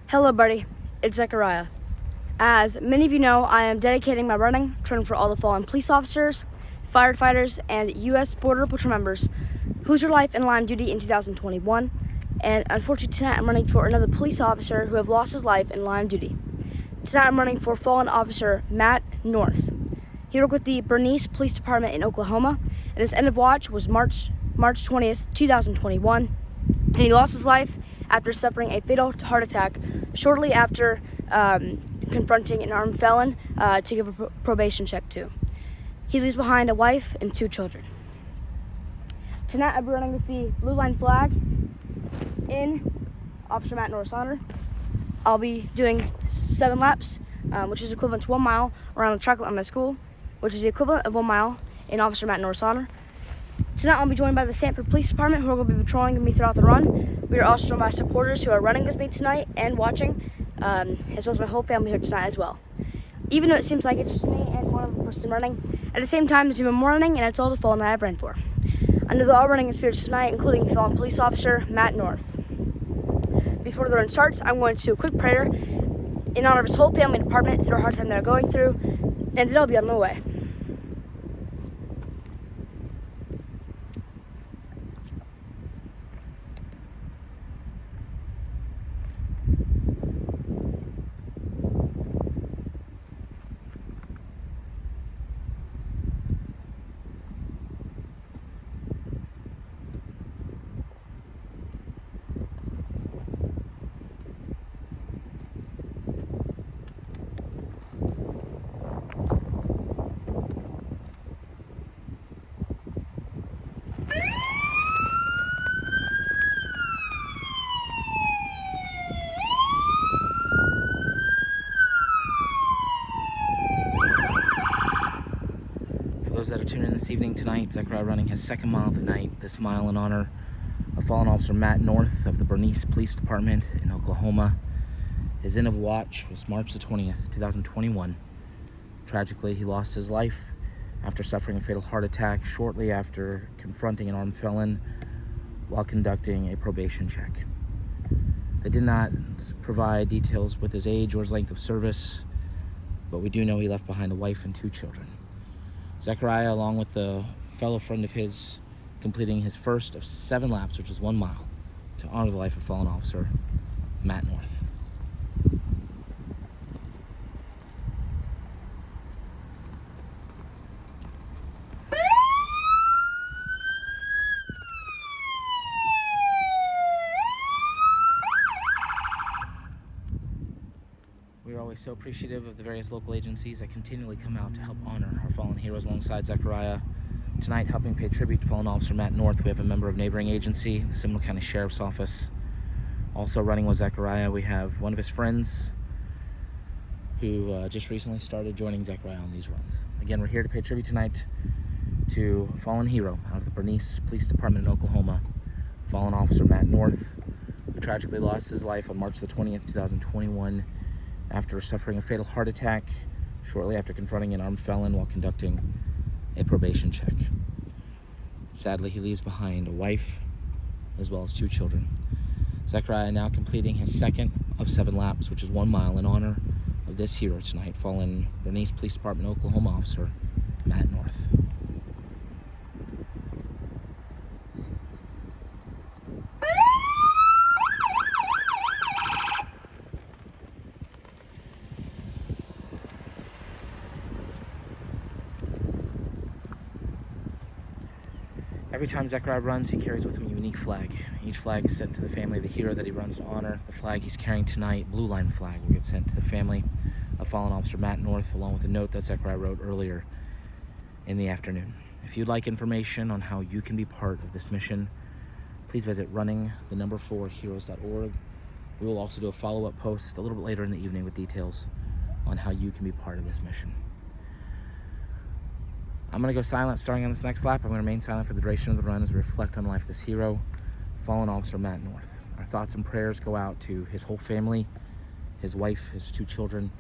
Hello, buddy. It's Zechariah. As many of you know, I am dedicating my running to run for all the fallen police officers, firefighters, and U.S. Border Patrol members who lose their life in line of duty in 2021. And unfortunately, tonight I'm running for another police officer who have lost his life in line of duty. Tonight I'm running for fallen officer Matt North. He worked with the Bernice Police Department in Oklahoma, and his end of watch was March 20th, 2021, and he lost his life after suffering a fatal heart attack shortly after confronting an armed felon to give a probation check to. He leaves behind a wife and 2 children. Tonight I'll be running with the blue line flag in Officer Matt North's honor. I'll be doing 7 laps, which is equivalent to 1 mile around the track at my school, which is the equivalent of 1 mile in Officer Matt North's honor. Tonight I'll be joined by the Sanford Police Department, who are going to be patrolling with me throughout the run. We are also joined by supporters who are running with me tonight and watching, as well as my whole family here tonight as well. Even though it seems like it's just me and one other person running, at the same time there's even more running, and it's all the fallen that I've ran for. I know they're all running in spirits tonight, including fallen police officer Matt North. Before the run starts, I'm going to do a quick prayer in honor of his whole family and department through a hard time they're going through, and then I'll be on my way. For those that are tuning in this evening tonight, Zechariah running his 2nd mile of the night, this mile in honor of fallen officer Matt North of the Bernice Police Department in Oklahoma. His end of watch was March the 20th, 2021. Tragically, he lost his life after suffering a fatal heart attack shortly after confronting an armed felon while conducting a probation check. They did not provide details with his age or his length of service, but we do know he left behind a wife and 2 children. Zechariah, along with a fellow friend of his, completing his first of 7 laps, which is 1 mile, to honor the life of fallen officer Matt North. We are always so appreciative of the various local agencies that continually come out to help honor our fallen heroes alongside Zechariah. Tonight, helping pay tribute to fallen officer Matt North, we have a member of a neighboring agency, the Seminole County Sheriff's Office. Also running with Zechariah, we have one of his friends who just recently started joining Zechariah on these runs. Again, we're here to pay tribute tonight to a fallen hero out of the Bernice Police Department in Oklahoma, fallen officer Matt North, who tragically lost his life on March the 20th, 2021, after suffering a fatal heart attack shortly after confronting an armed felon while conducting a probation check. Sadly, he leaves behind a wife as well as 2 children. Zechariah now completing his 2nd of 7 laps, which is 1 mile, in honor of this hero tonight, fallen Bernice Police Department Oklahoma officer Matt North. Every time Zechariah runs, he carries with him a unique flag. Each flag is sent to the family of the hero that he runs to honor. The flag he's carrying tonight, blue line flag, will get sent to the family of fallen officer Matt North, along with a note that Zechariah wrote earlier in the afternoon. If you'd like information on how you can be part of this mission, please visit running4heroes.org. We will also do a follow-up post a little bit later in the evening with details on how you can be part of this mission. I'm going to go silent starting on this next lap. I'm going to remain silent for the duration of the run as we reflect on the life of this hero, fallen officer Matt North. Our thoughts and prayers go out to his whole family, his wife, his 2 children.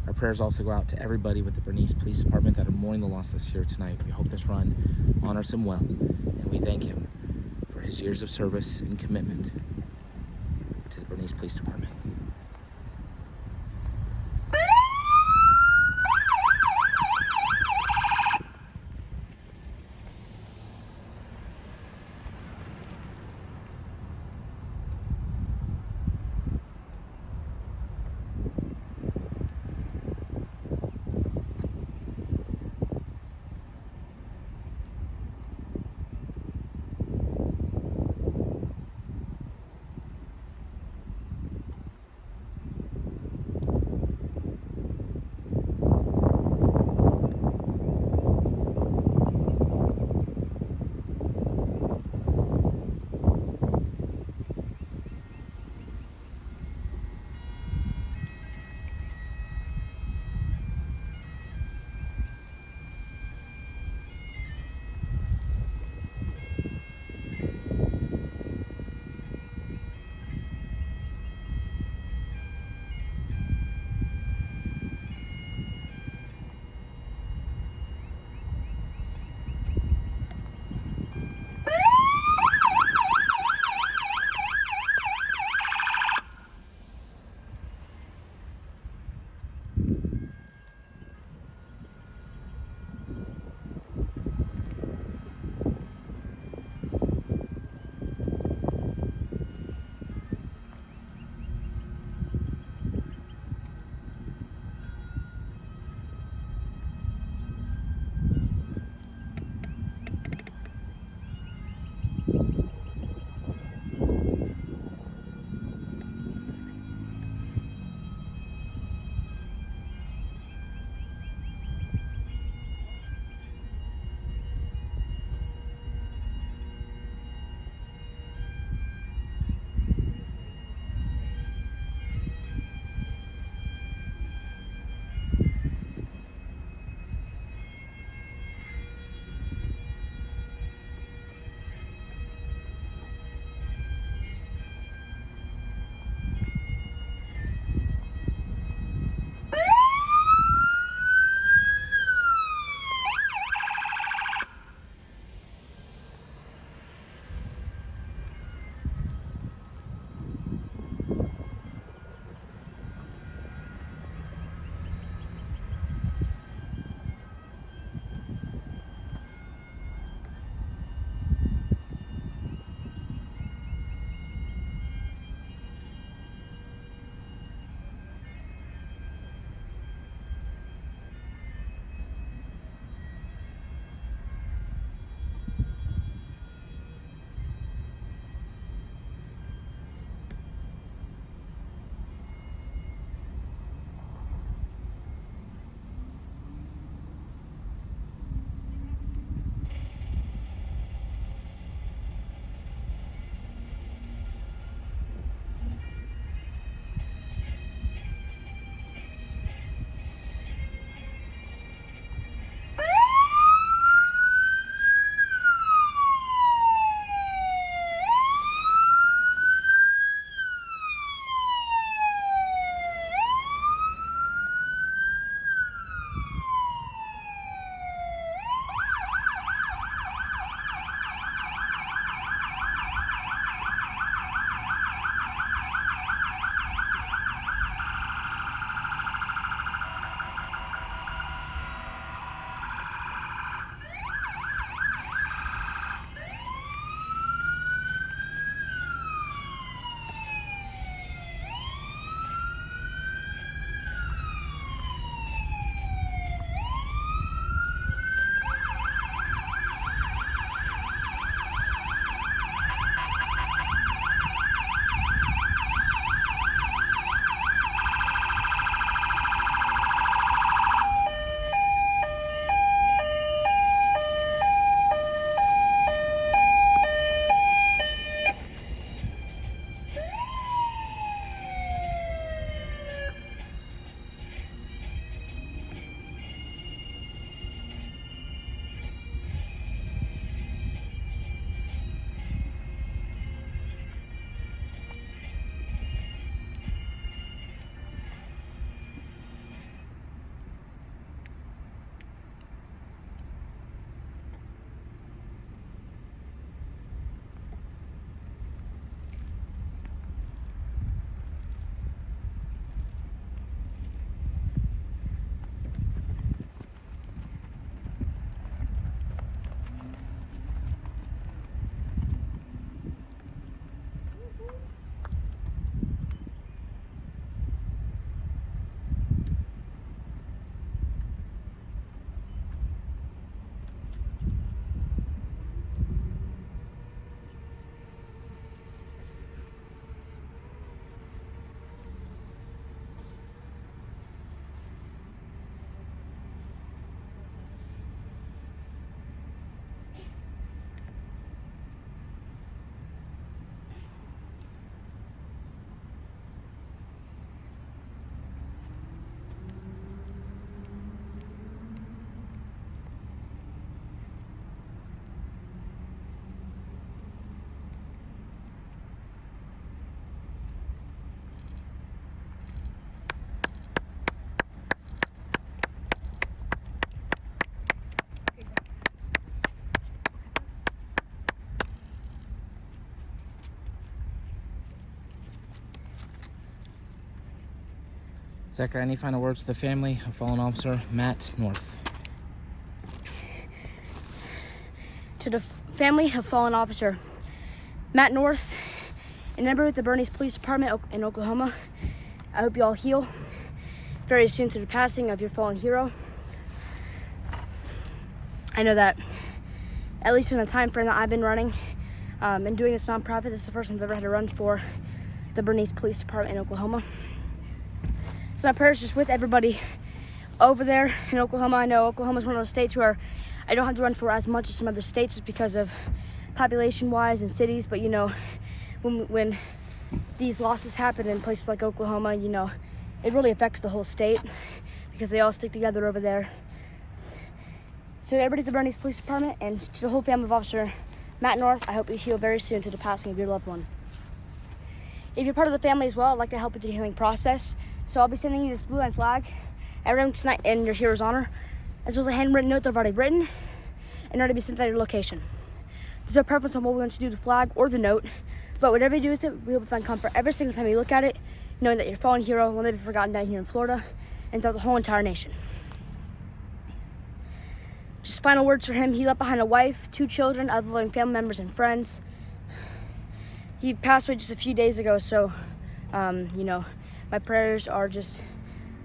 Our prayers also go out to everybody with the Bernice Police Department that are mourning the loss of this hero tonight. We hope this run honors him well, and we thank him for his years of service and commitment to the Bernice Police Department. Zachariah, any final words to the family of fallen officer Matt North? To the family of fallen officer Matt North, a member with the Bernice Police Department in Oklahoma, I hope you all heal very soon through the passing of your fallen hero. I know that, at least in the time frame that I've been running and doing this nonprofit, this is the first time I've ever had to run for the Bernice Police Department in Oklahoma. So my prayers just with everybody over there in Oklahoma. I know Oklahoma is one of those states where I don't have to run for as much as some other states just because of population-wise and cities, but you know, when these losses happen in places like Oklahoma, you know, it really affects the whole state because they all stick together over there. So everybody at the Bernice Police Department and to the whole family of Officer Matt North, I hope you heal very soon to the passing of your loved one. If you're part of the family as well, I'd like to help with the healing process. So I'll be sending you this blue line flag every room tonight in your hero's honor, as well as a handwritten note that I've already written in order to be sent at your location. There's no preference on what we want to do with the flag or the note, but whatever you do with it, we hope to find comfort every single time you look at it, knowing that your fallen hero will never be forgotten down here in Florida and throughout the whole entire nation. Just final words for him. He left behind a wife, 2 children, other living family members and friends. He passed away just a few days ago, so, you know, my prayers are just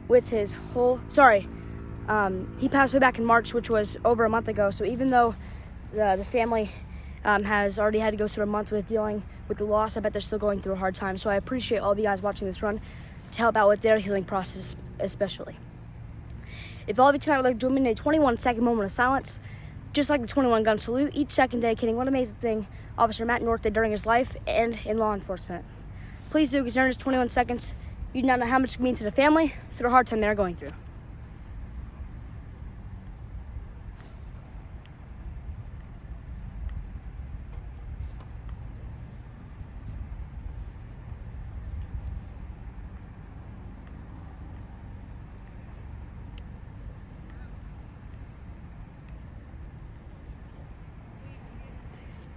with his whole, he passed away back in March, which was over a month ago, so even though the family has already had to go through a month with dealing with the loss, I bet they're still going through a hard time, so I appreciate all of you guys watching this run to help out with their healing process especially. If all of you tonight would like to join me in a 21-second moment of silence, just like the 21-gun salute, each second dedicating one amazing thing Officer Matt North did during his life and in law enforcement. Please do, because during this 21 seconds, you do not know how much it means to the family, through the hard time they're going through.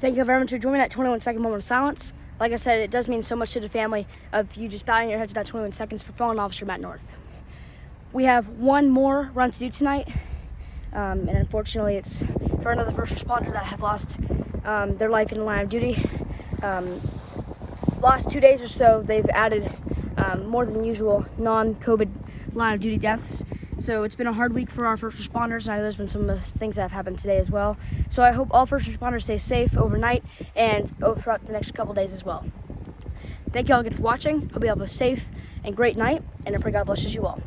Thank you very much for joining that 21-second moment of silence. Like I said, it does mean so much to the family of you just bowing your heads to that 21 seconds for fallen officer Matt North. We have one more run to do tonight, and unfortunately it's for another first responder that have lost their life in the line of duty. Last 2 days or so, they've added more than usual non-COVID line of duty deaths. So it's been a hard week for our first responders, and I know there's been some things that have happened today as well. So I hope all first responders stay safe overnight and throughout the next couple days as well. Thank you all again for watching. Hope you have a safe and great night, and I pray God blesses you all.